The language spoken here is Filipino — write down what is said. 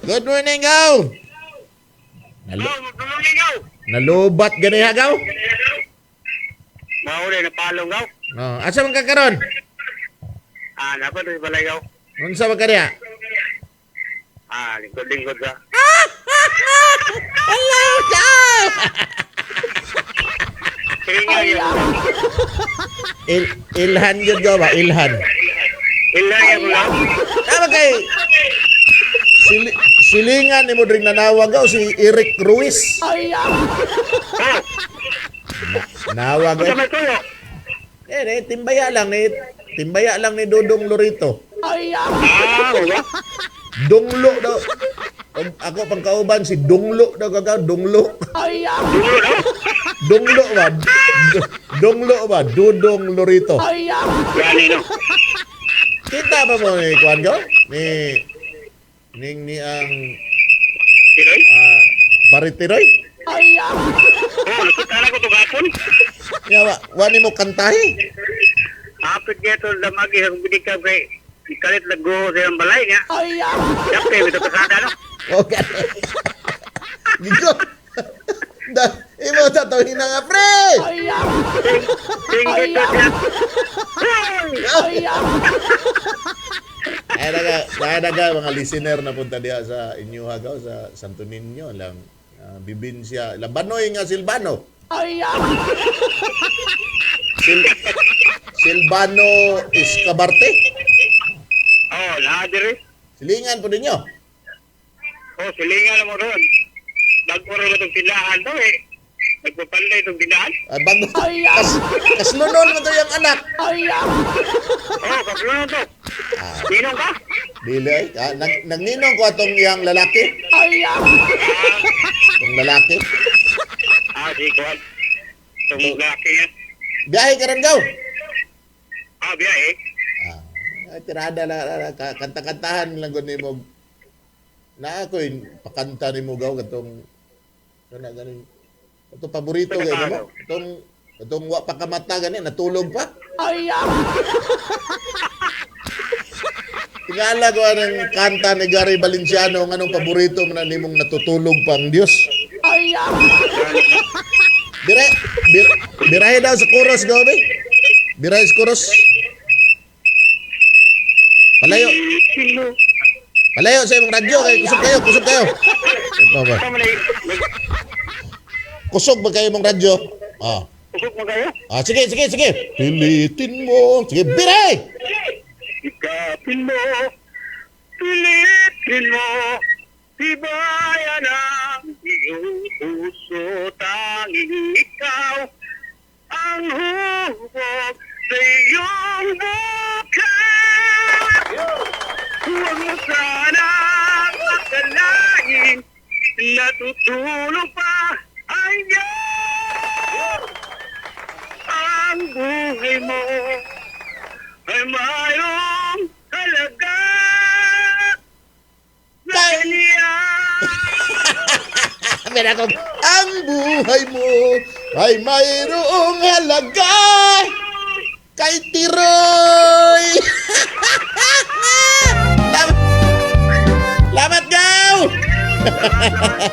Good morning, Gaw. Nalubat gani ha, Gaw? Mauli na palong gaw. Oh, asa man ka karon? Napa to balay gaw. Unsa man ka diha? Lingkod-lingkod ka. Hello, Gaw. Tinga yun. Ilhan yun, Gaw ba? Ilhan. Ilan yung gaw. Tama kay silingan ni mo ring nanawag, Gaw, si Eric Ruiz. Nawag Ano may tuyo? timbaya lang ni Dudong Lorito. Wala. Dunglo daw. Ako pang kauban si Dunglo daw kagaw, Dunglo. Dunglo ba? Dunglo ba? Dudong Lorito. Gani no. Kita pa mo ni Kuan Gaw? Ni ang Tiroy? Paritiroy? Nakita na ko ito gapon. Ya, wani mo kantahi. Apit niya ito lamagi ang binikab kay ikalit lago sa yung balay niya. Dapat ito pasada no. Okay. Gigo. Imo ta to hina nga pre. Tingkit ko siya. Ay naga mga listener na punta diha sa inyo hagaw sa Santo Niño lang Bibinsya Labanoy nga Silvano. Silvano Escabarte. Lahat dire. Silingan po ninyo. Silingan mo ron. Bago rin itong tindahan to Nagpapanday itong tindahan. Bago. Kaslunon mo to yung anak. Kaslunon to. Ninong ka? Dili. Nagninong ko atong yang lalaki. Itong lalaki. Di ko. Itong lalaki yan. Biyahe ka rin, Gaw. Biyahe. Tirada lang. Kanta-kantahan lang ko ni mo. Na ako pakanta ni mo, Gaw. Katong ganin. Itong paborito gani mo. Itong wa pa kamata gani. Natulog pa. Tingala ko anong kanta ni Gary Valenciano ng anong paborito mo na nimong natutulog pang Diyos. Birahe daw sa chorus, Gabi. Birahe sa chorus. Palayo sa imong radyo. Kusog kayo. Kusog ba kayo imong radyo? Kusog mo kayo? Sige. Pilitin mo. Sige, birahe! Ikapin mo, pilitin mo, tibayan ang iyong puso, tanging ikaw ang hubog sa iyong bukas. Huwag mo sanang akalain, natutulog pa ang Diyos. Ang buhay mo ay mayroong halaga na kanya. Ang buhay mo ay mayroong halaga kay Tiroy. Lamat, Gaw!